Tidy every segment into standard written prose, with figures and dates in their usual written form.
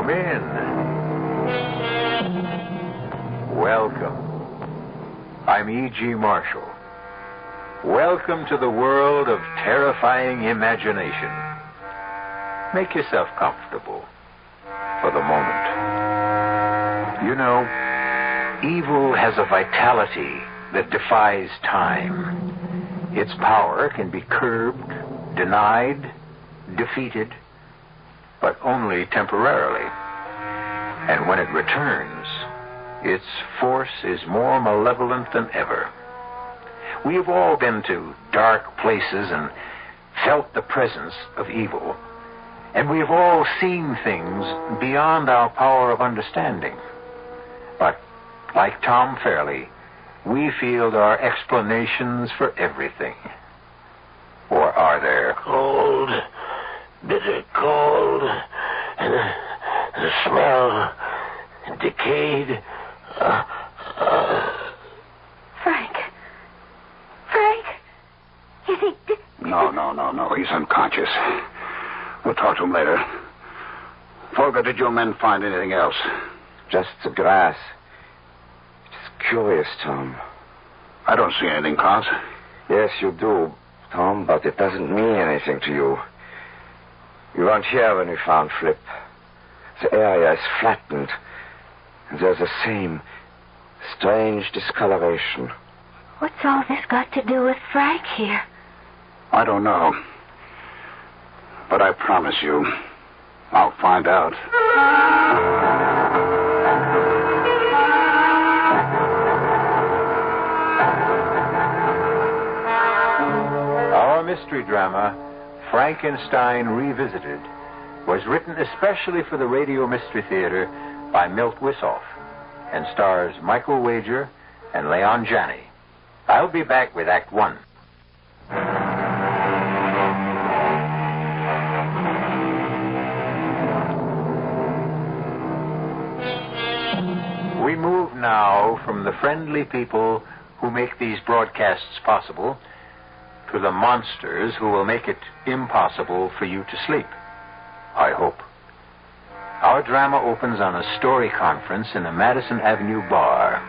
Come in. Welcome. I'm E.G. Marshall. Welcome to the world of terrifying imagination. Make yourself comfortable for the moment. You know, evil has a vitality that defies time. Its power can be curbed, denied, defeated, but only temporarily. And when it returns, its force is more malevolent than ever. We have all been to dark places and felt the presence of evil. And we have all seen things beyond our power of understanding. But, like Tom Fairley, we feel there are explanations for everything. Or are there? Cold, bitter cold, and the smell, decayed. Frank, is he... No, he's unconscious. We'll talk to him later. Folger, did your men find anything else? Just the grass. It's curious, Tom. I don't see anything, Klaus. Yes, you do, Tom, but it doesn't mean anything to you. You weren't here when we found Flip. The area is flattened, and there's the same strange discoloration. What's all this got to do with Frank here? I don't know. But I promise you, I'll find out. Our mystery drama, Frankenstein Revisited, was written especially for the Radio Mystery Theater by Milt Wisoff and stars Michael Wager and Leon Janny. I'll be back with Act One. We move now from the friendly people who make these broadcasts possible to the monsters who will make it impossible for you to sleep. I hope. Our drama opens on a story conference in a Madison Avenue bar.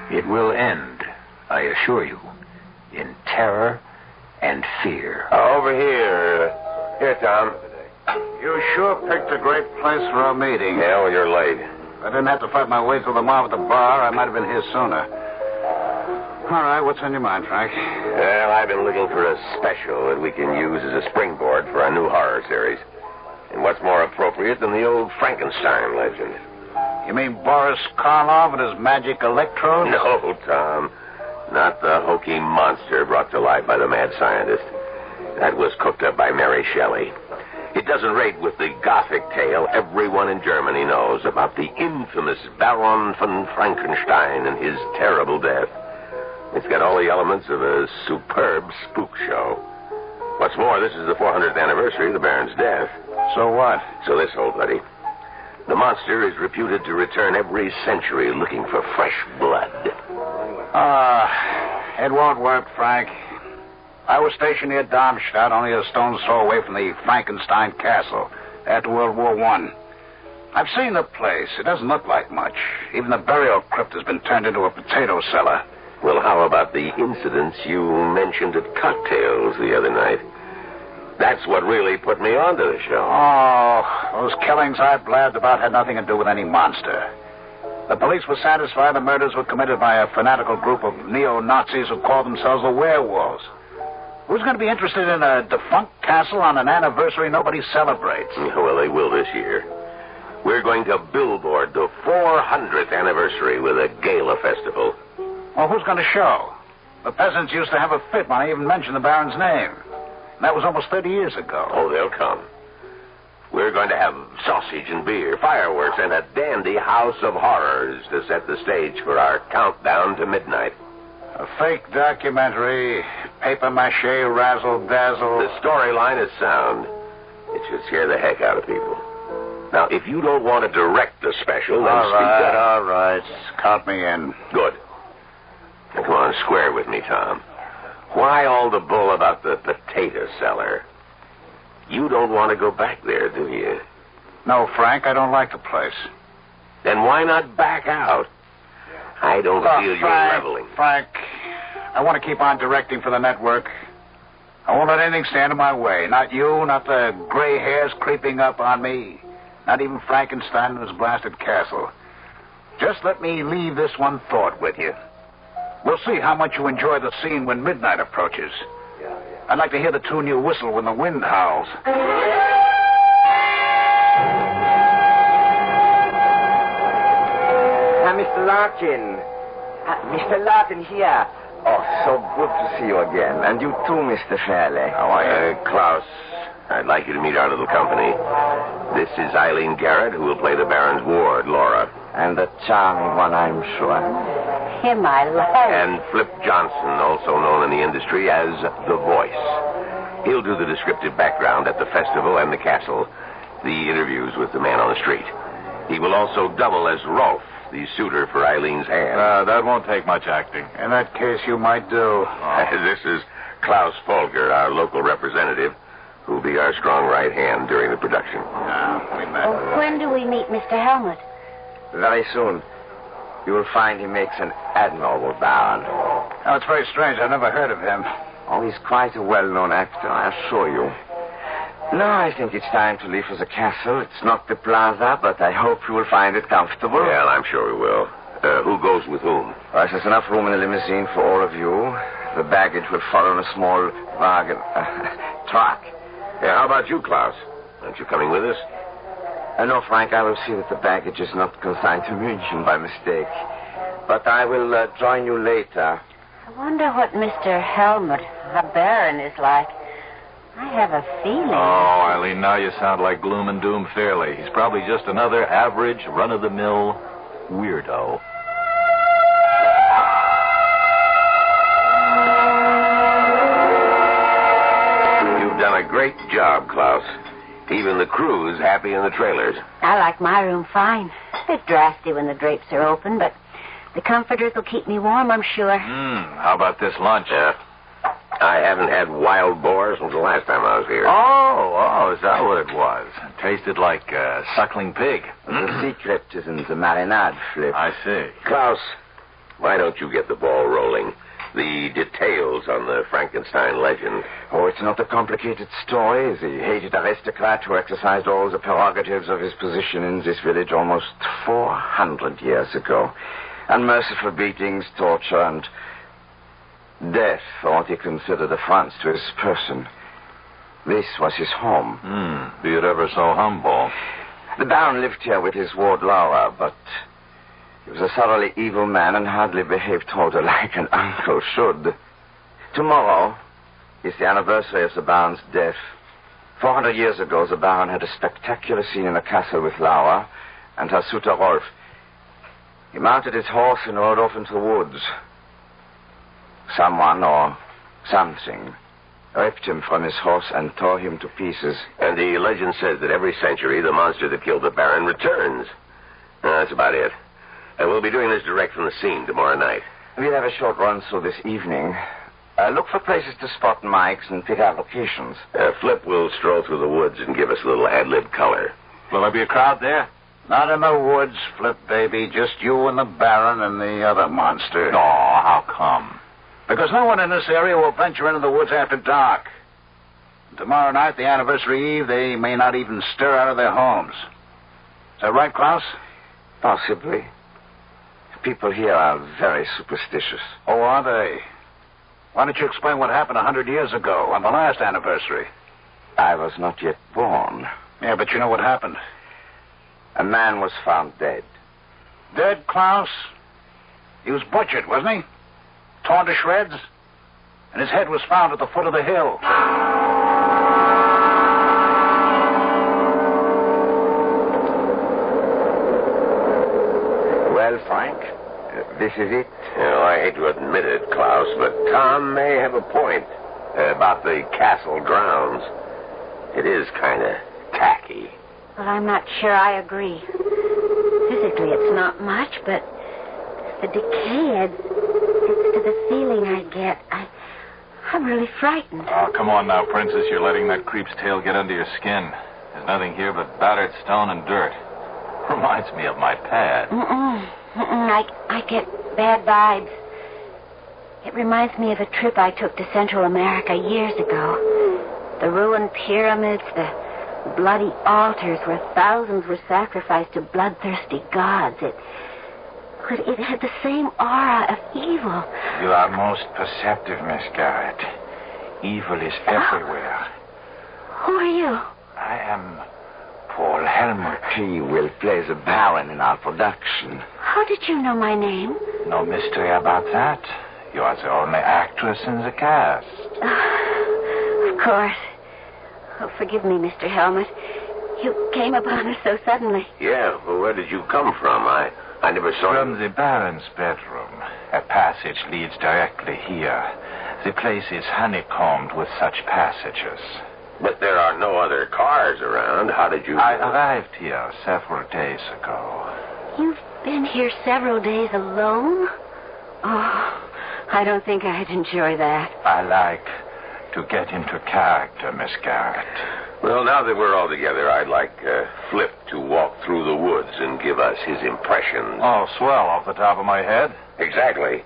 It will end, I assure you, in terror and fear. Over here. Here, Tom. You sure picked a great place for a meeting. Yeah, well, you're late. If I didn't have to fight my way through the mob at the bar, I might have been here sooner. All right, what's on your mind, Frank? Well, I've been looking for a special that we can use as a springboard for our new horror series. And what's more appropriate than the old Frankenstein legend? You mean Boris Karloff and his magic electrode? No, Tom. Not the hokey monster brought to life by the mad scientist. That was cooked up by Mary Shelley. It doesn't rate with the Gothic tale everyone in Germany knows about the infamous Baron von Frankenstein and his terrible death. It's got all the elements of a superb spook show. What's more, this is the 400th anniversary of the Baron's death. So what? So this, old buddy. The monster is reputed to return every century looking for fresh blood. It won't work, Frank. I was stationed near Darmstadt, only a stone's throw away from the Frankenstein castle after World War I. I've seen the place. It doesn't look like much. Even the burial crypt has been turned into a potato cellar. Well, how about the incidents you mentioned at cocktails the other night? That's what really put me onto the show. Oh, those killings I blabbed about had nothing to do with any monster. The police were satisfied the murders were committed by a fanatical group of neo-Nazis who call themselves the werewolves. Who's going to be interested in a defunct castle on an anniversary nobody celebrates? Well, they will this year. We're going to billboard the 400th anniversary with a gala festival. Well, who's going to show? The peasants used to have a fit when I even mentioned the Baron's name. That was almost 30 years ago. Oh, they'll come. We're going to have sausage and beer, fireworks, and a dandy house of horrors to set the stage for our countdown to midnight. A fake documentary, papier-mâché, razzle-dazzle. The storyline is sound. It should scare the heck out of people. Now, if you don't want to direct the special, then speak up. All right. Count me in. Good. Now, come on, square with me, Tom. Why all the bull about the potato cellar? You don't want to go back there, do you? No, Frank, I don't like the place. Then why not back out? I don't feel you're leveling. Frank, I want to keep on directing for the network. I won't let anything stand in my way. Not you, not the gray hairs creeping up on me. Not even Frankenstein and his blasted castle. Just let me leave this one thought with you. We'll see how much you enjoy the scene when midnight approaches. I'd like to hear the tune you whistle when the wind howls. Mr. Larkin. Mr. Larkin here. Oh, so good to see you again. And you too, Mr. Fairley. How are you? Klaus, I'd like you to meet our little company. This is Eileen Garrett, who will play the Baron's ward, Laura. And a charming one, I'm sure. Him I love. And Flip Johnson, also known in the industry as The Voice. He'll do the descriptive background at the festival and the castle, the interviews with the man on the street. He will also double as Rolf, the suitor for Eileen's hand. That won't take much acting. In that case, you might do. This is Klaus Folger, our local representative, who'll be our strong right hand during the production. We met. Oh, when do we meet Mr. Helmut? Very soon. You will find he makes an admirable Baron. Oh, it's very strange. I've never heard of him. Oh, he's quite a well-known actor, I assure you. No, I think it's time to leave for the castle. It's not the plaza, but I hope you will find it comfortable. Well, I'm sure we will. Who goes with whom? Well, there's enough room in the limousine for all of you. The baggage will follow in a small wagon. Truck. Yeah, how about you, Klaus? Aren't you coming with us? No, Frank, I will see that the baggage is not consigned to München by mistake. But I will join you later. I wonder what Mr. Helmut, the Baron, is like. I have a feeling. Oh, Eileen, now you sound like Gloom and Doom Fairley. He's probably just another average, run-of-the-mill weirdo. You've done a great job, Klaus. Even the crew is happy in the trailers. I like my room fine. A bit drafty when the drapes are open, but the comforters will keep me warm, I'm sure. How about this lunch? Yeah. I haven't had wild boar since the last time I was here. Oh, is that what it was? It tasted like suckling pig. The secret is in the marinade, Flip. I see. Klaus, why don't you get the ball rolling? The details on the Frankenstein legend. Oh, it's not a complicated story. The hated aristocrat who exercised all the prerogatives of his position in this village almost 400 years ago. Unmerciful beatings, torture, and death for what he considered affronts to his person. This was his home. Be it ever so humble. The Baron lived here with his ward Laura, but he was a thoroughly evil man and hardly behaved toward her like an uncle should. Tomorrow is the anniversary of the Baron's death. 400 years ago, the Baron had a spectacular scene in the castle with Laura and her suitor Rolf. He mounted his horse and rode off into the woods. Someone or something ripped him from his horse and tore him to pieces. And the legend says that every century the monster that killed the Baron returns. That's about it. And we'll be doing this direct from the scene tomorrow night. We'll have a short run through this evening. Look for places to spot mics and pick out locations. Flip will stroll through the woods and give us a little ad-lib color. Will there be a crowd there? Not in the woods, Flip, baby. Just you and the Baron and the other monster. Oh, how come? Because no one in this area will venture into the woods after dark. And tomorrow night, the anniversary eve, they may not even stir out of their homes. Is that right, Klaus? Possibly. People here are very superstitious. Oh, are they? Why don't you explain what happened 100 years ago on the last anniversary? I was not yet born. Yeah, but you know what happened. A man was found dead. Dead, Klaus? He was butchered, wasn't he? Torn to shreds? And his head was found at the foot of the hill. Well, Frank, this is it. I hate to admit it, Klaus, but Tom may have a point about the castle grounds. It is kind of tacky. Well, I'm not sure I agree. Physically, it's not much, but the decay adds to the feeling I get. I'm really frightened. Oh, come on now, Princess. You're letting that creep's tail get under your skin. There's nothing here but battered stone and dirt. Reminds me of my pad. I get bad vibes. It reminds me of a trip I took to Central America years ago. The ruined pyramids, the bloody altars where thousands were sacrificed to bloodthirsty gods. It had the same aura of evil. You are most perceptive, Miss Garrett. Evil is everywhere. Who are you? I am Paul Helmut. He will play the Baron in our production. How did you know my name? No mystery about that. You are the only actress in the cast. Of course. Oh, forgive me, Mr. Helmut. You came upon us so suddenly. Yeah, well, where did you come from? I never saw From you. the Baron's bedroom. A passage leads directly here. The place is honeycombed with such passages. But there are no other cars around. How did you... I arrived here several days ago. You've been here several days alone? Oh, I don't think I'd enjoy that. I like to get into character, Miss Garrett. Well, now that we're all together, I'd like Flip to walk through the woods and give us his impressions. Oh, swell, off the top of my head. Exactly.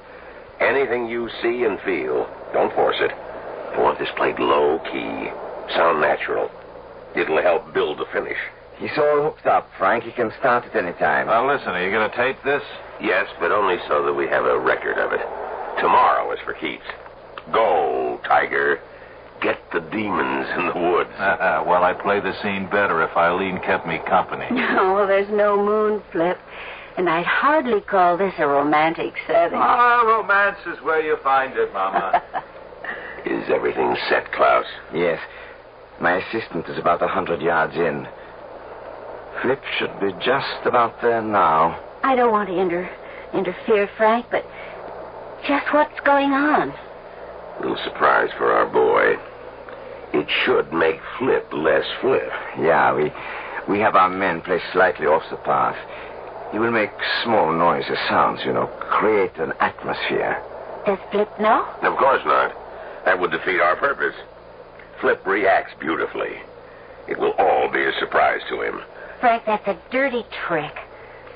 Anything you see and feel, don't force it. I want this played low-key, sound natural. It'll help build the finish. He's all hooked up, Frank. He can start at any time. Now, listen, are you going to tape this? Yes, but only so that we have a record of it. Tomorrow is for keeps. Go, Tiger. Get the demons in the woods. Well, I'd play the scene better if Eileen kept me company. No, there's no moon, Flip. And I'd hardly call this a romantic setting. Romance is where you find it, Mama. Is everything set, Klaus? Yes. My assistant is about 100 yards in. Flip should be just about there now. I don't want to interfere, Frank, but just what's going on? Little surprise for our boy. It should make Flip less Flip. Yeah, we have our men play slightly off the path. He will make small noises, sounds, create an atmosphere. Does Flip know? Of course not. That would defeat our purpose. Flip reacts beautifully. It will all be a surprise to him. Frank, that's a dirty trick.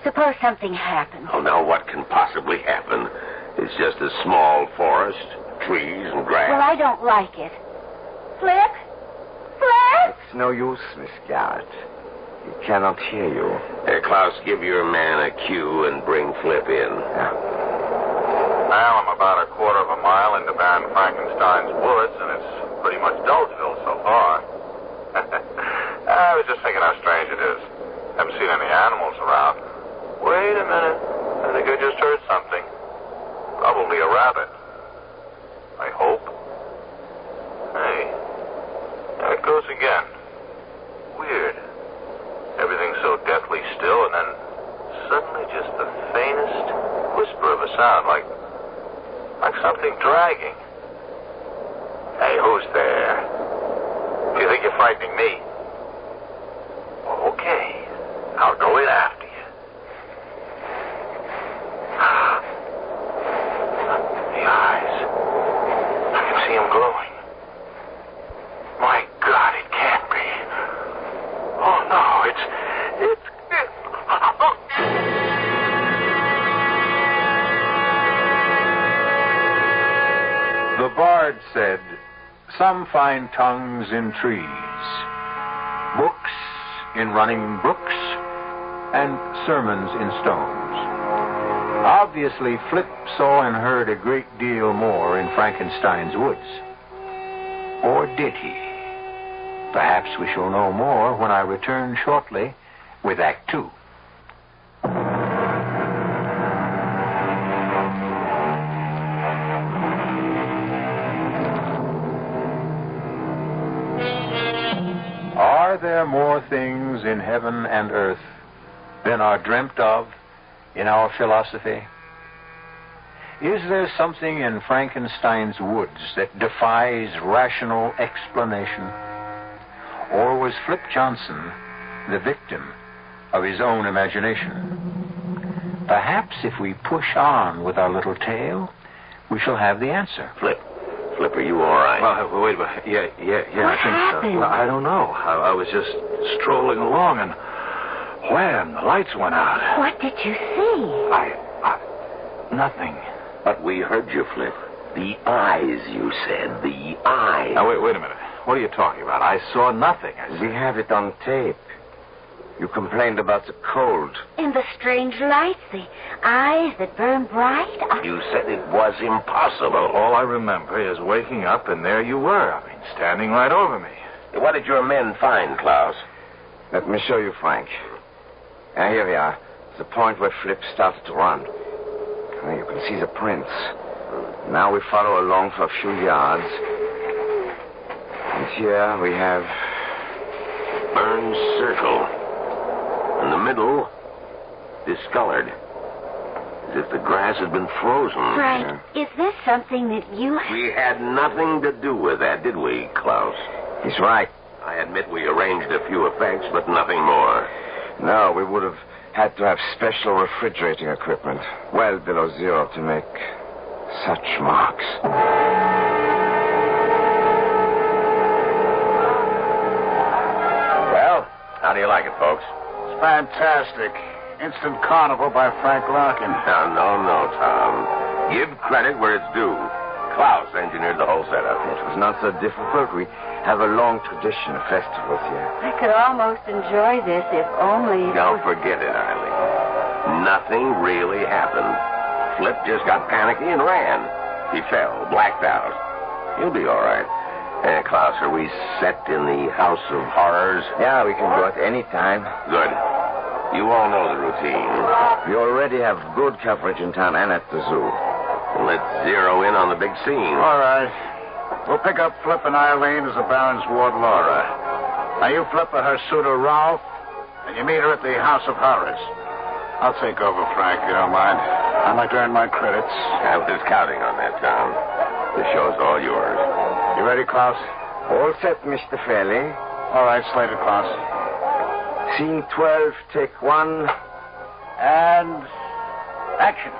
Suppose something happens. Oh, now what can possibly happen? It's just a small forest, trees and grass. Well, I don't like it. Flip? Flip? It's no use, Miss Garrett. He cannot hear you. Klaus, give your man a cue and bring Flip in. Yeah. Now I'm about a quarter of a mile into Baron Frankenstein's woods, and it's pretty much Dulesville so far. I was just thinking how strange it is. Haven't seen any animals around. Wait a minute. I think I just heard something. Probably a rabbit. I hope. Hey, there it goes again. Weird. Everything's so deathly still, and then suddenly just the faintest whisper of a sound, like something dragging. Hey, who's there? Do you think you're frightening me? Okay, I'll go in after you. The eyes. I can see them glowing. My God, it can't be. Oh, no, it's... The bard said, some find tongues in trees, books in running brooks, and sermons in stones. Obviously, Flip saw and heard a great deal more in Frankenstein's woods. Or did he? Perhaps we shall know more when I return shortly with Act 2. Are there more things in heaven and earth than are dreamt of in our philosophy? Is there something in Frankenstein's woods that defies rational explanation? Or was Flip Johnson the victim of his own imagination? Perhaps if we push on with our little tale, we shall have the answer. Flip, Flip, are you all right? Well, wait a minute. Yeah, What I think happened? so. Well, I don't know. I was just strolling along, and wham, the lights went out. What did you see? Nothing. But we heard you, Flip. The eyes, you said. The eyes. Now, wait a minute. What are you talking about? I saw nothing. We have it on tape. You complained about the cold. And the strange lights, the eyes that burn bright. You said it was impossible. All I remember is waking up, and there you were. I mean, standing right over me. What did your men find, Klaus? Let me show you, Frank. Here we are. The point where Flip started to run. Now you can see the prints. Now we follow along for a few yards. And here we have... Burned circle. In the middle, discolored. As if the grass had been frozen. Frank, is this something that you... We had nothing to do with that, did we, Klaus? He's right. I admit we arranged a few effects, but nothing more. No, we would have had to have special refrigerating equipment well below zero to make such marks. Well, how do you like it, folks? It's fantastic. Instant Carnival by Frank Larkin. No, Tom. Give credit where it's due. Klaus engineered the whole setup. It was not so difficult. We have a long tradition of festivals here. I could almost enjoy this if only... Don't forget it, Eileen. Nothing really happened. Flip just got panicky and ran. He fell, blacked out. He'll be all right. Klaus, are we set in the House of Horrors? Yeah, we can go at any time. Good. You all know the routine. We already have good coverage in town and at the zoo. Let's zero in on the big scene. All right. We'll pick up Flip and Eileen as the Baron's ward, Laura. Now, you Flip her suitor, Ralph, and you meet her at the House of Horrors. I'll take over, Frank, if you don't mind. I'd like to earn my credits. I was counting on that, Tom. The show's all yours. You ready, Klaus? All set, Mr. Fairley. All right, slated, Klaus. Scene 12, take 1. And... action.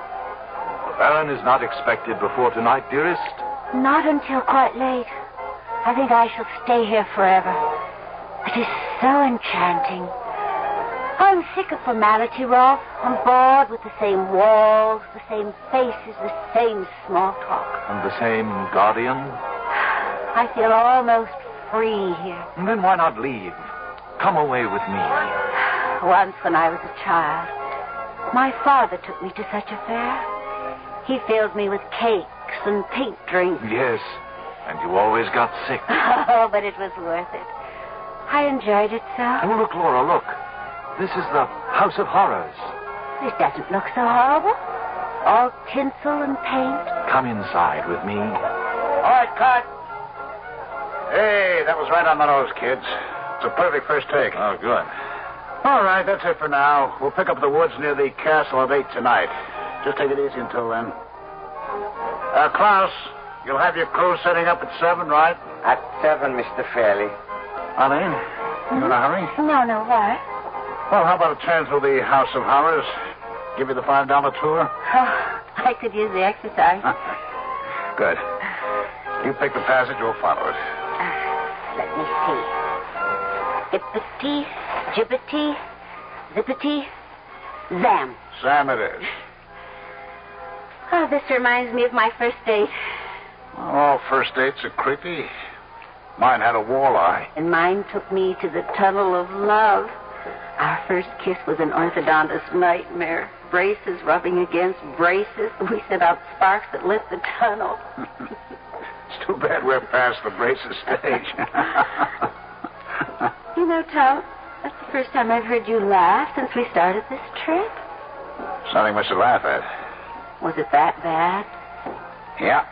The Baron is not expected before tonight, dearest. Not until quite late. I think I shall stay here forever. It is so enchanting. I'm sick of formality, Rolf. I'm bored with the same walls, the same faces, the same small talk. And the same guardian. I feel almost free here. And then why not leave? Come away with me. Once when I was a child, my father took me to such a fair. He filled me with cakes and pink drinks. Yes, and you always got sick. Oh, but it was worth it. I enjoyed it so. Oh, look, Laura, look. This is the House of Horrors. It doesn't look so horrible. All tinsel and paint. Come inside with me. All right, cut. Hey, that was right on the nose, kids. It's a perfect first take. Oh, good. All right, that's it for now. We'll pick up the woods near the castle at 8 tonight. Just take it easy until then. Klaus, you'll have your crew setting up at 7, right? At 7, Mr. Fairley. Eileen, you in a hurry? No, what? Well, how about a turn through the House of Horrors? Give you the $5 tour? Oh, I could use the exercise. Good. You pick the passage, we'll follow it. Let me see. Hippity, jibbity, zippity, zam. Sam it is. Oh, this reminds me of my first date. All first dates are creepy. Mine had a walleye. And mine took me to the tunnel of love. Our first kiss was an orthodontist's nightmare. Braces rubbing against braces. We sent out sparks that lit the tunnel. It's too bad we're past the braces stage. You know, Tom, that's the first time I've heard you laugh since we started this trip. It's nothing much to laugh at. Was it that bad? Yeah.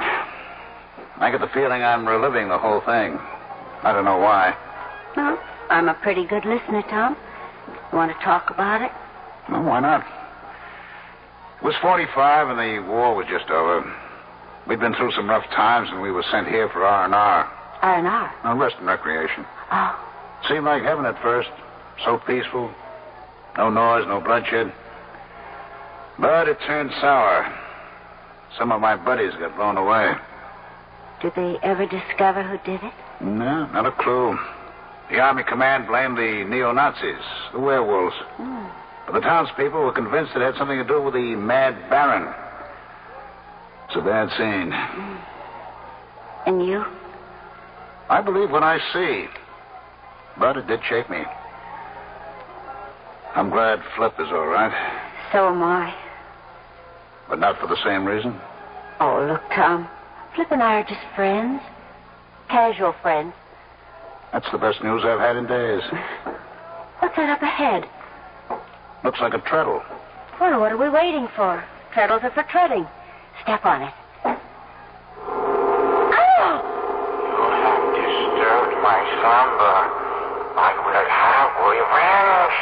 I get the feeling I'm reliving the whole thing. I don't know why. Well, I'm a pretty good listener, Tom. You want to talk about it? Well, why not? It was 45 and the war was just over. We'd been through some rough times and we were sent here for R&R. R&R? Rest and recreation. Oh. Seemed like heaven at first. So peaceful. No noise, no bloodshed. But it turned sour. Some of my buddies got blown away. Did they ever discover who did it? No, not a clue. The Army command blamed the neo-Nazis, the werewolves. But the townspeople were convinced it had something to do with the Mad Baron. It's a bad scene. And you? I believe what I see. But it did shake me. I'm glad Flip is all right. So am I. But not for the same reason? Oh, look, Tom. Flip and I are just friends. Casual friends. That's the best news I've had in days. What's that up ahead? Looks like a treadle. Well, what are we waiting for? Treadles are for treading. Step on it. Oh! You have disturbed my slumber. I will have revenge.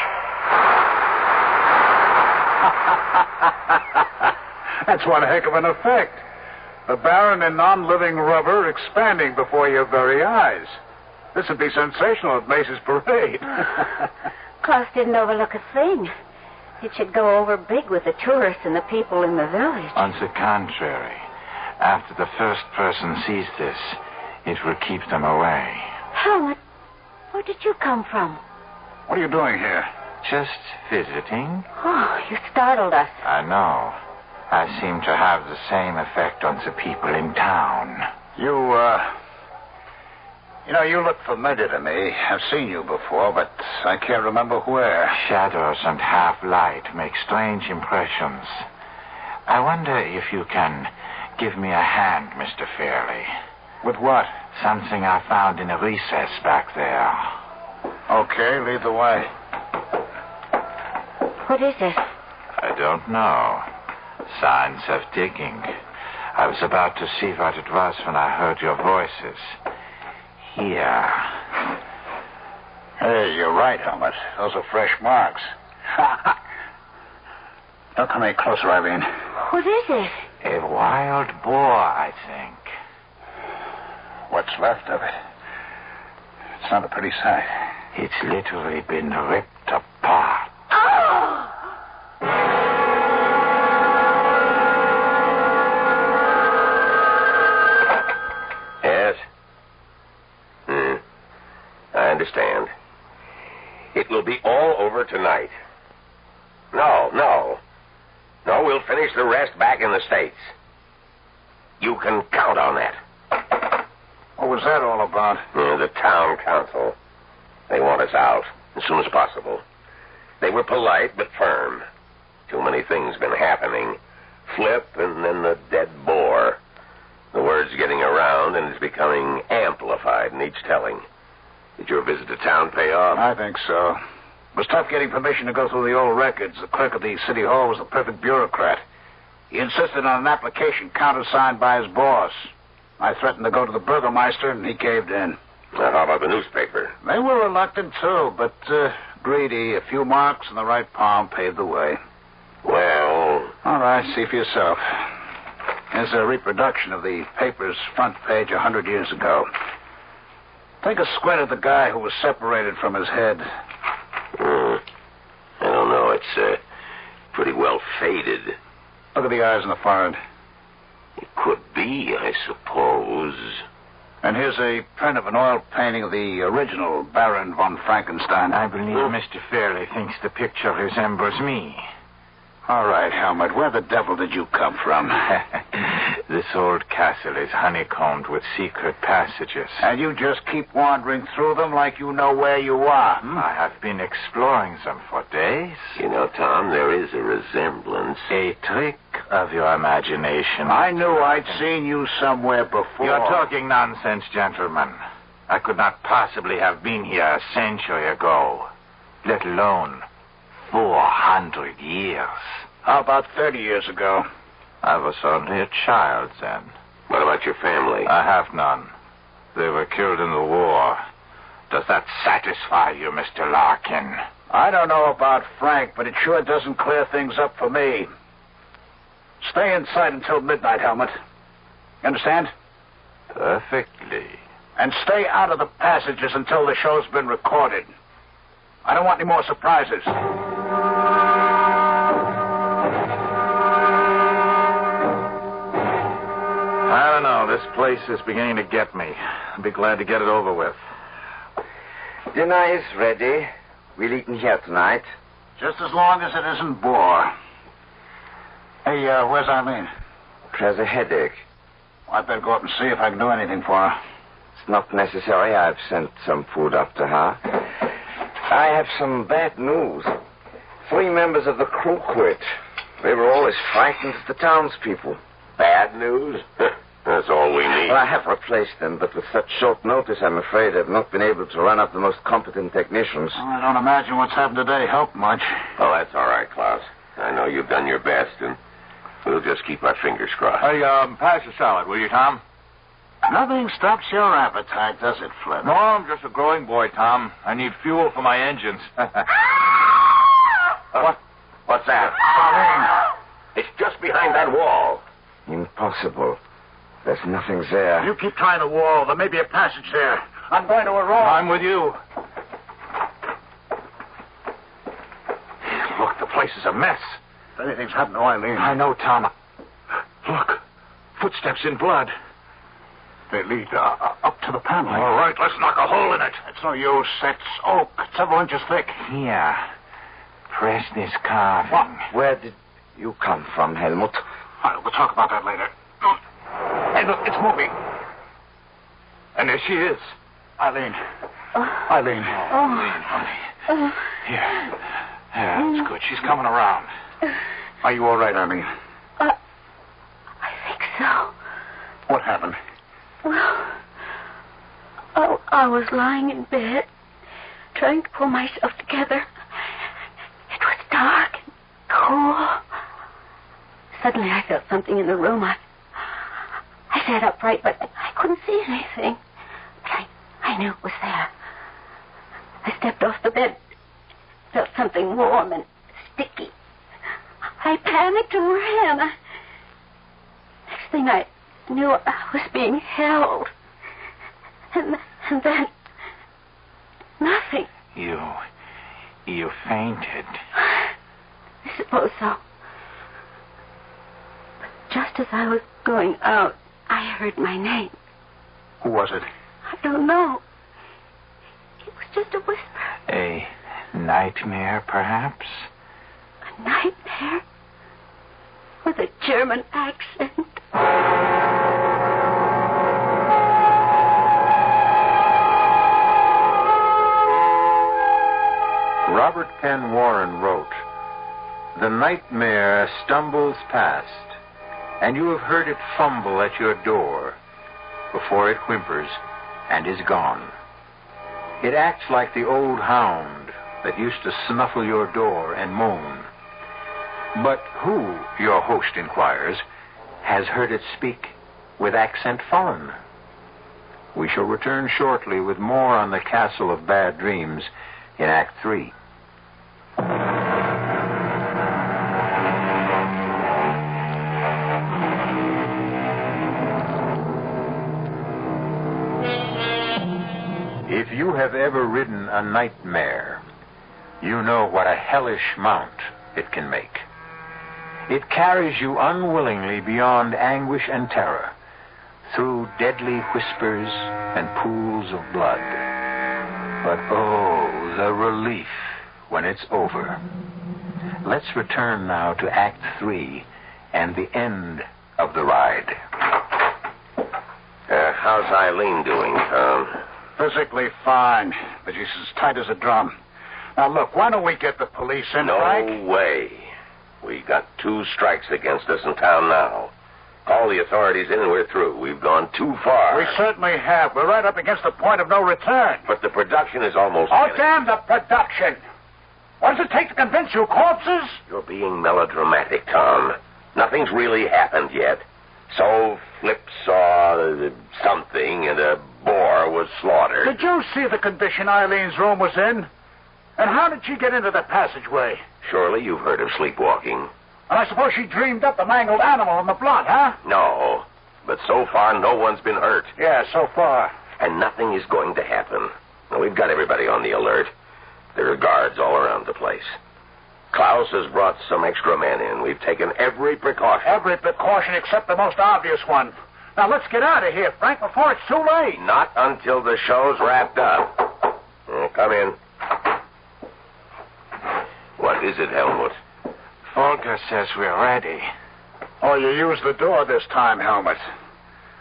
That's one heck of an effect. The Baron in non-living rubber expanding before your very eyes. This would be sensational at Mace's parade. Klaus didn't overlook a thing. It should go over big with the tourists and the people in the village. On the contrary, after the first person sees this, it will keep them away. Helmut, where did you come from? What are you doing here? Just visiting? Oh, you startled us. I know. I seem to have the same effect on the people in town. You look familiar to me. I've seen you before, but I can't remember where. Shadows and half-light make strange impressions. I wonder if you can give me a hand, Mr. Fairley. With what? Something I found in a recess back there. Okay, lead the way. What is it? I don't know. Signs of digging. I was about to see what it was when I heard your voices. Here. Hey, you're right, Helmut. Those are fresh marks. Don't come any closer, Eileen. What is it? A wild boar, I think. What's left of it? It's not a pretty sight. It's literally been ripped apart. Oh! Yes? I understand. It will be all over tonight. No, we'll finish the rest back in the States. You can count on that. What was that all about? The town council. They want us out as soon as possible. They were polite but firm. Too many things been happening. Flip and then the dead boar. The word's getting around and it's becoming amplified in each telling. Did your visit to town pay off? I think so. It was tough getting permission to go through the old records. The clerk of the city hall was the perfect bureaucrat. He insisted on an application countersigned by his boss. I threatened to go to the burgomaster, and he caved in. Now, how about the newspaper? They were reluctant, too, but greedy. A few marks in the right palm paved the way. Well... All right, see for yourself. Here's a reproduction of the paper's front page 100 years ago. Take a squint at the guy who was separated from his head. I don't know. It's pretty well faded. Look at the eyes and the forehead. It could be, I suppose. And here's a print of an oil painting of the original Baron Von Frankenstein. I believe Mr. Fairley thinks the picture resembles me. All right, Helmut, where the devil did you come from? This old castle is honeycombed with secret passages. And you just keep wandering through them like you know where you are. I have been exploring them for days. You know, Tom, there is a resemblance. A trick of your imagination. I knew I'd seen you somewhere before. You're talking nonsense, gentlemen. I could not possibly have been here a century ago, let alone 400 years. How about 30 years ago? I was only a child then. What about your family? I have none. They were killed in the war. Does that satisfy you, Mr. Larkin? I don't know about Frank, but it sure doesn't clear things up for me. Stay inside until midnight, Helmut. You understand? Perfectly. And stay out of the passages until the show's been recorded. I don't want any more surprises. I don't know. This place is beginning to get me. I'll be glad to get it over with. Dinner is ready. We'll eat in here tonight. Just as long as it isn't bore. Hey, where's Eileen? She has a headache. I'd better go up and see if I can do anything for her. It's not necessary. I've sent some food up to her. I have some bad news. 3 members of the crew quit. They were all as frightened as the townspeople. Bad news? That's all we need. Well, I have replaced them, but with such short notice, I'm afraid I've not been able to run up the most competent technicians. Well, I don't imagine what's happened today helped much. Oh, that's all right, Klaus. I know you've done your best, and we'll just keep our fingers crossed. Hey, pass the salad, will you, Tom? Nothing stops your appetite, does it, Flip? No, I'm just a growing boy, Tom. I need fuel for my engines. What's that? It's just behind that wall. Impossible. There's nothing there. You keep trying the wall. There may be a passage there. I'm going to a roll. I'm with you. Look, the place is a mess. If anything's happened to Eileen. I know, Tom. Look, footsteps in blood. They lead up to the paneling. All right, let's knock a hole in it. It's no use. It's oak, several inches thick. Here. Press this carving. What? Where did you come from, Helmut? All right, we'll talk about that later. Hey, look, it's moving. And there she is. Eileen. Eileen. Eileen, honey. Here. Yeah, that's good. She's coming around. Are you all right, Eileen? I think so. What happened? Well, I was lying in bed, trying to pull myself together. It was dark and cool. Suddenly I felt something in the room. I sat upright, but I couldn't see anything. But I knew it was there. I stepped off the bed, felt something warm and sticky. I panicked and ran. Next thing I knew, I was being held. And then... nothing. You fainted. I suppose so. But just as I was going out, I heard my name. Who was it? I don't know. It was just a whisper. A nightmare, perhaps? A nightmare? With a German accent. Robert Penn Warren wrote, "The nightmare stumbles past, and you have heard it fumble at your door before it whimpers and is gone. It acts like the old hound that used to snuffle your door and moan. But who, your host inquires, has heard it speak with accent foreign?" We shall return shortly with more on the Castle of Bad Dreams in Act 3. If you have ever ridden a nightmare, you know what a hellish mount it can make. It carries you unwillingly beyond anguish and terror, through deadly whispers and pools of blood. But oh, the relief when it's over. Let's return now to Act 3 and the end of the ride. How's Eileen doing, Tom? Physically fine, but she's as tight as a drum. Now, look, why don't we get the police in, Frank? No way. We got 2 strikes against us in town now. Call the authorities in and we're through. We've gone too far. We certainly have. We're right up against the point of no return. But the production is almost Oh, finished. damn the production! What does it take to convince you, corpses? You're being melodramatic, Tom. Nothing's really happened yet. So Flip saw something and a boar was slaughtered. Did you see the condition Eileen's room was in? And how did she get into the passageway? Surely you've heard of sleepwalking. And I suppose she dreamed up the mangled animal and the blood, huh? No. But so far, no one's been hurt. Yeah, so far. And nothing is going to happen. Now, we've got everybody on the alert. There are guards all around the place. Klaus has brought some extra men in. We've taken every precaution. Every precaution except the most obvious one. Now, let's get out of here, Frank, before it's too late. Not until the show's wrapped up. Come in. What is it, Helmut? Volker says we're ready. Oh, you used the door this time, Helmut.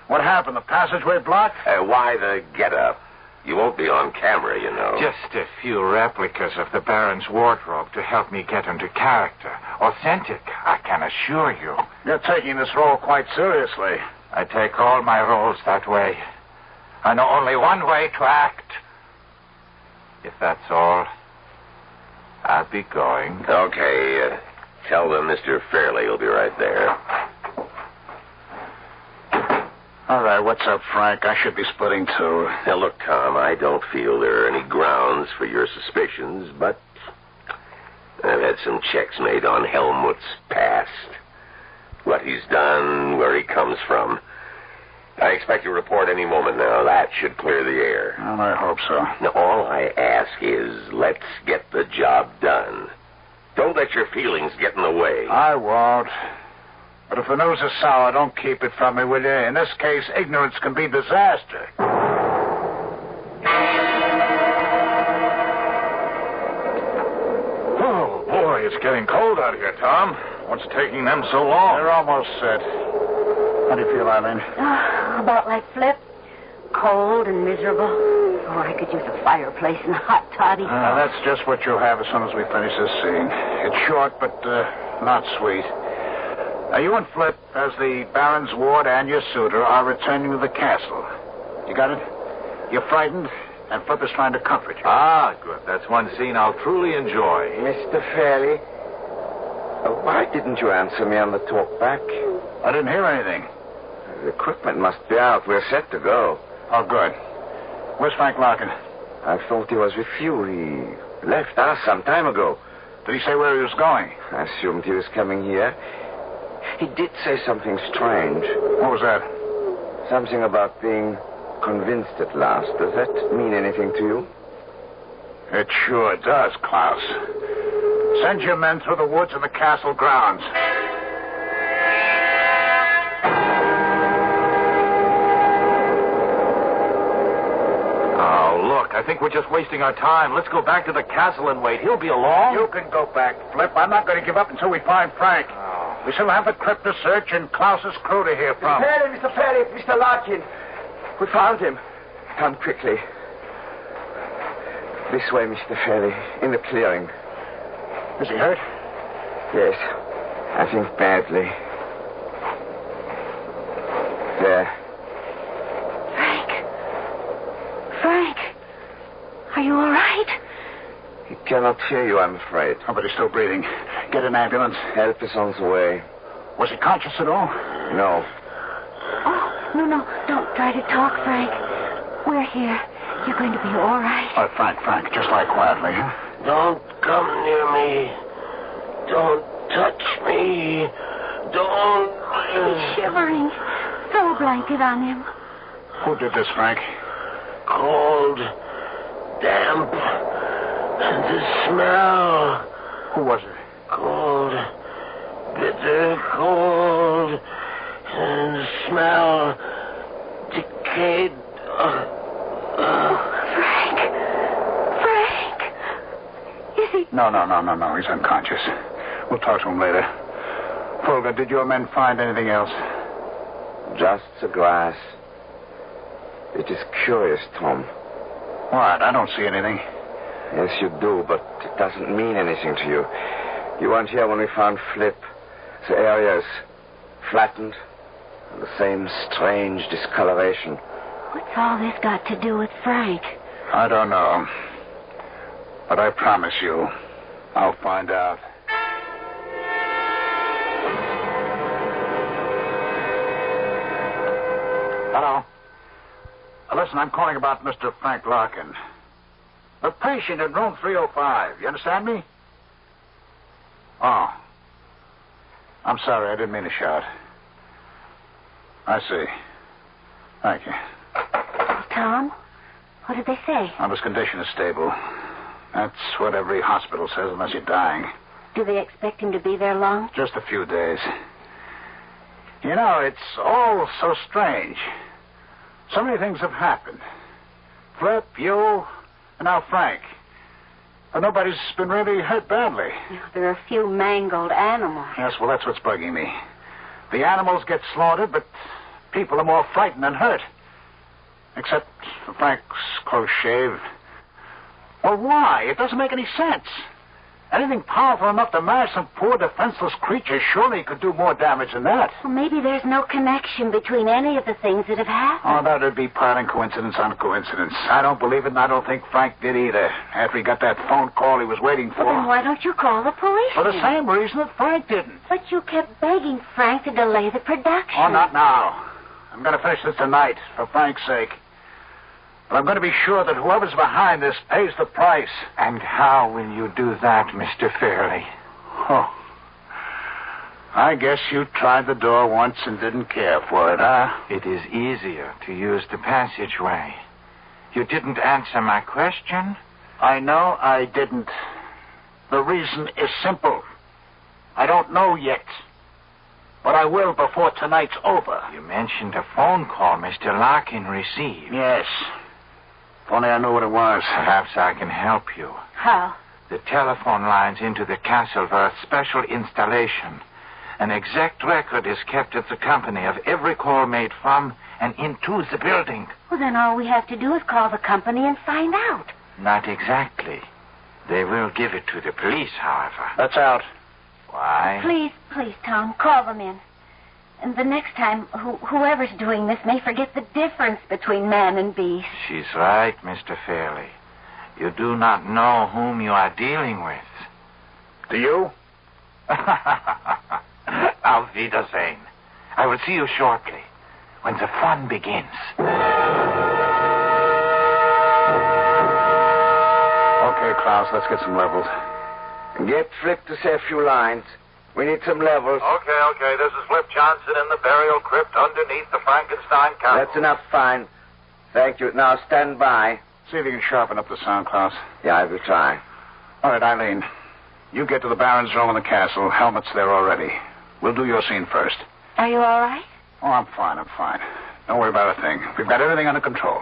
What happened? The passageway blocked? Why the get-up? You won't be on camera, you know. Just a few replicas of the Baron's wardrobe to help me get into character. Authentic, I can assure you. You're taking this role quite seriously. I take all my roles that way. I know only one way to act. If that's all, I'll be going. Okay, tell them Mr. Fairley will be right there. All right, what's up, Frank? I should be splitting too. Now, look, Tom, I don't feel there are any grounds for your suspicions, but I've had some checks made on Helmut's past. What he's done, where he comes from. I expect a report any moment now. That should clear the air. Well, I hope so. Now, all I ask is, let's get the job done. Don't let your feelings get in the way. I won't. But if the news is sour, don't keep it from me, will you? In this case, ignorance can be disaster. Oh, boy, it's getting cold out here, Tom. What's taking them so long? They're almost set. How do you feel, Eileen? About like Flip. Cold and miserable. Oh, I could use a fireplace and a hot toddy. That's just what you'll have as soon as we finish this scene. It's short, but not sweet. You and Flip, as the Baron's ward and your suitor, are returning to the castle. You got it? You're frightened, and Flip is trying to comfort you. Ah, good. That's one scene I'll truly enjoy. Mr. Fairley, why didn't you answer me on the talk back? I didn't hear anything. The equipment must be out. We're set to go. Oh, good. Where's Frank Larkin? I thought he was with you. He left us some time ago. Did he say where he was going? I assumed he was coming here. He did say something strange. What was that? Something about being convinced at last. Does that mean anything to you? It sure does, Klaus. Send your men through the woods and the castle grounds. I think we're just wasting our time. Let's go back to the castle and wait. He'll be along. You can go back, Flip. I'm not going to give up until we find Frank. Oh. We still have the crypt to search and Klaus's crew to hear from. Mr. Fairley, Mr. Larkin. We found him. Come quickly. This way, Mr. Fairley, in the clearing. Is he hurt? Yes, I think badly. There. Frank, are you all right? He cannot hear you, I'm afraid. Oh, but he's still breathing. Get an ambulance. Help is on the way. Was he conscious at all? No. Oh, no. Don't try to talk, Frank. We're here. You're going to be all right. Oh, Frank, just lie quietly, huh? Don't come near me. Don't touch me. Don't... He's shivering. Throw a blanket on him. Who did this, Frank? Cold, damp, and the smell. Who was it? Cold, bitter cold, and the smell, decayed. Frank! Is he... No. He's unconscious. We'll talk to him later. Folger, did your men find anything else? Just the grass. It is curious, Tom. What? I don't see anything. Yes, you do, but it doesn't mean anything to you. You weren't here when we found Flip. The area is flattened, and the same strange discoloration. What's all this got to do with Frank? I don't know. But I promise you, I'll find out. Hello? Listen, I'm calling about Mr. Frank Larkin. A patient in room 305. You understand me? Oh. I'm sorry, I didn't mean to shout. I see. Thank you. Tom, what did they say? Well, his condition is stable. That's what every hospital says, unless you're dying. Do they expect him to be there long? Just a few days. You know, it's all so strange. So many things have happened. Flip, you, and now Frank. But nobody's been really hurt badly. There are a few mangled animals. Yes, well, that's what's bugging me. The animals get slaughtered, but people are more frightened than hurt. Except for Frank's close shave. Well, why? It doesn't make any sense. Anything powerful enough to mash some poor defenseless creature surely could do more damage than that. Well, maybe there's no connection between any of the things that have happened. Oh, that would be piling coincidence on coincidence. I don't believe it, and I don't think Frank did either. After he got that phone call he was waiting for. Well, then why don't you call the police? For the same reason that Frank didn't. But you kept begging Frank to delay the production. Oh, not now. I'm going to finish this tonight, for Frank's sake. But I'm going to be sure that whoever's behind this pays the price. And how will you do that, Mr. Fairley? Oh. I guess you tried the door once and didn't care for it, huh? It is easier to use the passageway. You didn't answer my question? I know I didn't. The reason is simple. I don't know yet. But I will before tonight's over. You mentioned a phone call Mr. Larkin received. Yes. If only I knew what it was. Perhaps I can help you. How? The telephone lines into the castle were a special installation. An exact record is kept at the company of every call made from and into the building. Well, then all we have to do is call the company and find out. Not exactly. They will give it to the police, however. That's out. Why? Please, Tom, call them in. And the next time, whoever's doing this may forget the difference between man and beast. She's right, Mr. Fairley. You do not know whom you are dealing with. Do you? Auf Wiedersehen. I will see you shortly, when the fun begins. Okay, Klaus, let's get some levels. Get Flip to say a few lines. We need some levels. Okay. This is Flip Johnson in the burial crypt underneath the Frankenstein castle. That's enough, fine. Thank you. Now stand by. See if you can sharpen up the sound, Klaus. Yeah, I will try. All right, Eileen. You get to the Baron's room in the castle. Helmet's there already. We'll do your scene first. Are you all right? Oh, I'm fine. Don't worry about a thing. We've got everything under control.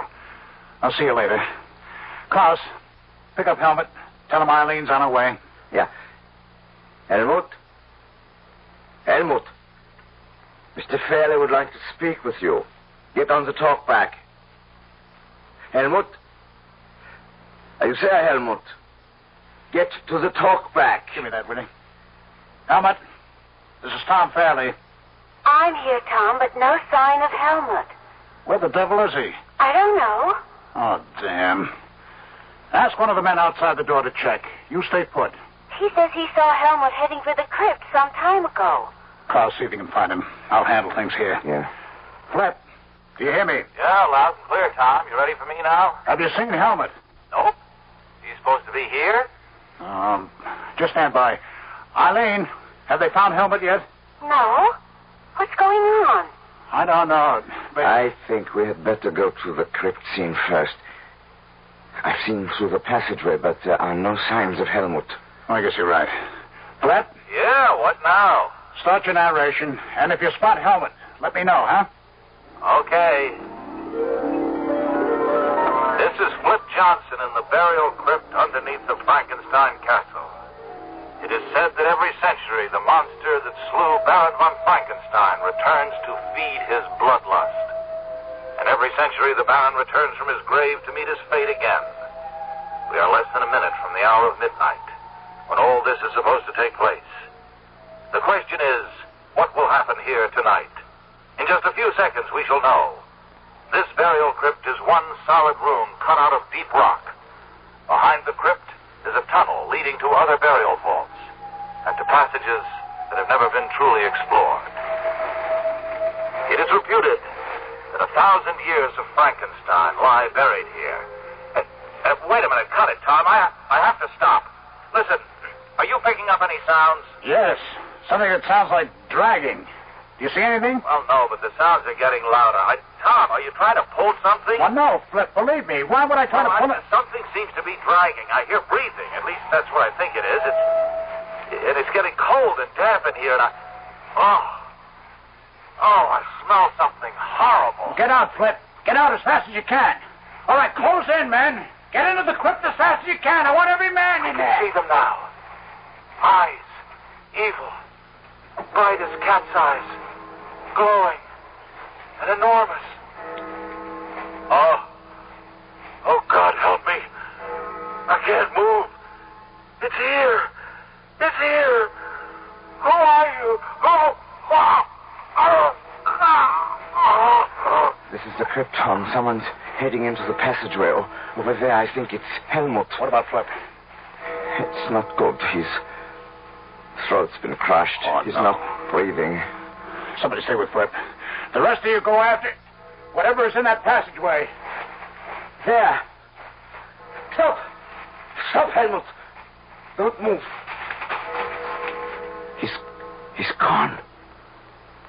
I'll see you later. Klaus, pick up Helmet. Tell him Eileen's on her way. Yeah. Helmut? Mr. Fairley would like to speak with you. Get on the talk back. Helmut? Are you there, Helmut? Get to the talk back. Give me that, will you? Helmet, this is Tom Fairley. I'm here, Tom, but no sign of Helmut. Where the devil is he? I don't know. Oh, damn. Ask one of the men outside the door to check. You stay put. He says he saw Helmut heading for the crypt some time ago. Klaus, see if you can find him. I'll handle things here. Yeah. Flip, do you hear me? Yeah, loud and clear, Tom. You ready for me now? Have you seen Helmut? Nope. He's supposed to be here? Just stand by. Eileen, have they found Helmut yet? No. What's going on? I don't know. But... I think we had better go to the crypt scene first. I've seen through the passageway, but there are no signs of Helmut. I guess you're right. Flip? Yeah, what now? Start your narration, and if you spot Helmut, let me know, huh? Okay. This is Flip Johnson in the burial crypt underneath the Frankenstein castle. It is said that every century the monster that slew Baron Von Frankenstein returns to feed his bloodlust. And every century the Baron returns from his grave to meet his fate again. We are less than a minute from the hour of midnight, when all this is supposed to take place. The question is, what will happen here tonight? In just a few seconds we shall know. This burial crypt is one solid room cut out of deep rock. Behind the crypt is a tunnel leading to other burial vaults and to passages that have never been truly explored. It is reputed that 1,000 years of Frankenstein lie buried here. Wait a minute, cut it, Tom. I have to stop. Listen, are you picking up any sounds? Yes, something that sounds like dragging. Do you see anything? Well, no, but the sounds are getting louder. Tom, are you trying to pull something? Well, no, Flip, believe me. Why would I try to pull it? Something seems to be dragging. I hear breathing. At least that's what I think it is. It's getting cold and damp in here, and Oh, I smell something horrible. Get out, Flip. Get out as fast as you can. All right, close in, men. Get into the crypt as fast as you can. I want every man in there. I can see them now. Eyes. Evil. Bright as cat's eyes. Glowing. And enormous. Oh, God, help me. I can't move. It's here. It's here. Who are you? This is the crypt, Tom. Someone's heading into the passageway. Over there, I think it's Helmut. What about Flip? It's not good. His throat's been crushed. He's not breathing. Somebody stay with Flip. The rest of you go after whatever is in that passageway. There. Stop. Stop, Helmut. Don't move. He's gone.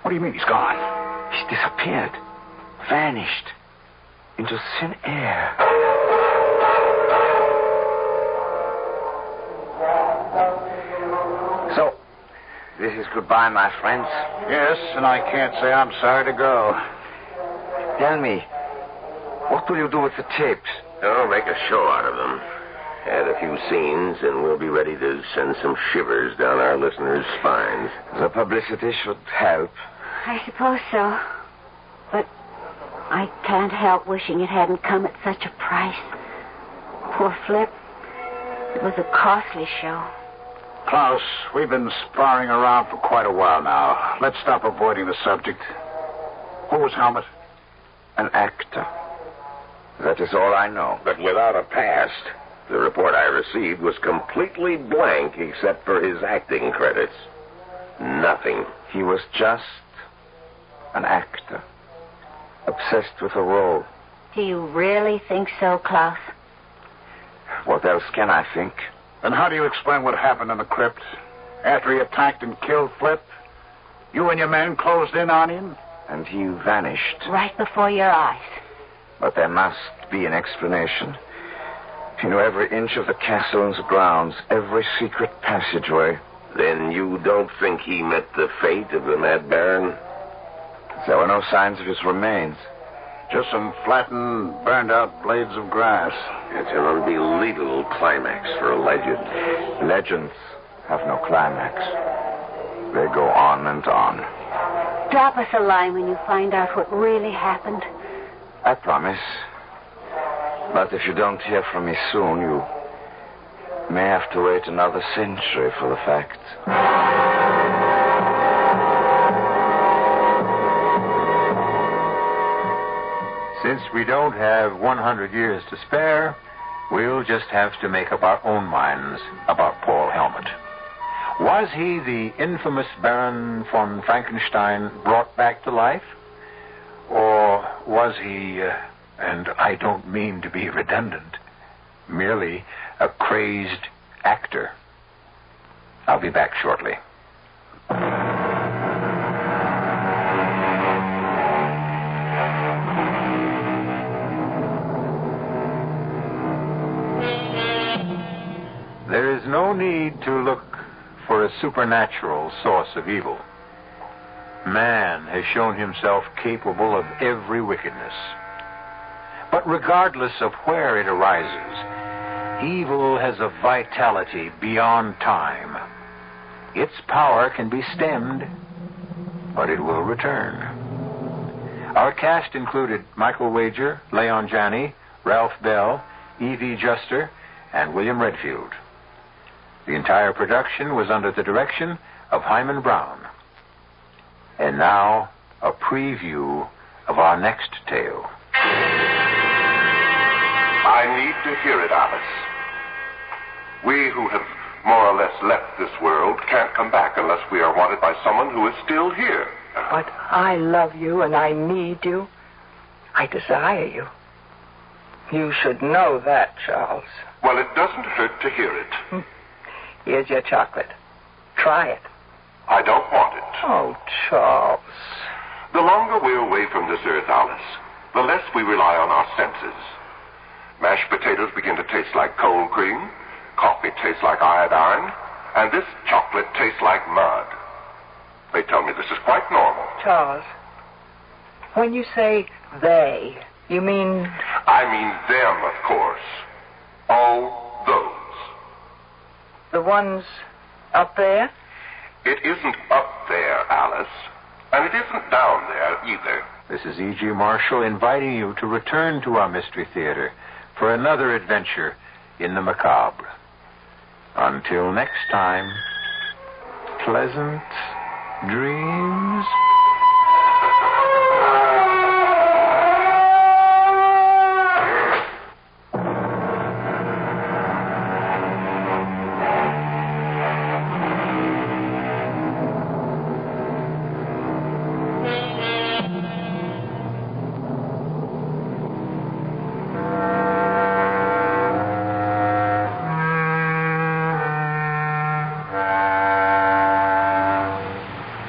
What do you mean he's gone? He's disappeared. Vanished. Into thin air. So, this is goodbye, my friends. Yes, and I can't say I'm sorry to go. Tell me, what will you do with the tapes? Oh, make a show out of them. Add a few scenes, and we'll be ready to send some shivers down our listeners' spines. The publicity should help. I suppose so. But I can't help wishing it hadn't come at such a price. Poor Flip. It was a costly show. Klaus, we've been sparring around for quite a while now. Let's stop avoiding the subject. Who was Helmut? An actor. That is all I know. But without a past. The report I received was completely blank except for his acting credits. Nothing. He was just an actor. Obsessed with a role. Do you really think so, Klaus? What else can I think? Then how do you explain what happened in the crypt? After he attacked and killed Flip, you and your men closed in on him? And he vanished. Right before your eyes. But there must be an explanation. You know every inch of the castle and the grounds, every secret passageway. Then you don't think he met the fate of the Mad Baron? There were no signs of his remains. Just some flattened, burned-out blades of grass. It's an unbelievable climax for a legend. Legends have no climax. They go on and on. Drop us a line when you find out what really happened. I promise. But if you don't hear from me soon, you may have to wait another century for the facts. Since we don't have 100 years to spare, we'll just have to make up our own minds about Paul Helmut. Was he the infamous Baron von Frankenstein brought back to life? Or was he, and I don't mean to be redundant, merely a crazed actor? I'll be back shortly. There is no need to look for a supernatural source of evil. Man has shown himself capable of every wickedness. But regardless of where it arises, evil has a vitality beyond time. Its power can be stemmed, but it will return. Our cast included Michael Wager, Leon Janny, Ralph Bell, Evie Juster, and William Redfield. The entire production was under the direction of Himan Brown. And now, a preview of our next tale. I need to hear it, Alice. We who have more or less left this world can't come back unless we are wanted by someone who is still here. But I love you and I need you. I desire you. You should know that, Charles. Well, it doesn't hurt to hear it. Here's your chocolate. Try it. I don't want it. Oh, Charles. The longer we're away from this earth, Alice, the less we rely on our senses. Mashed potatoes begin to taste like cold cream, coffee tastes like iodine, and this chocolate tastes like mud. They tell me this is quite normal. Charles, when you say they, you mean... I mean them, of course. Oh, those. The ones up there? It isn't up there, Alice. And it isn't down there either. This is E.G. Marshall inviting you to return to our Mystery Theater for another adventure in the macabre. Until next time, pleasant dreams.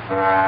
Bye.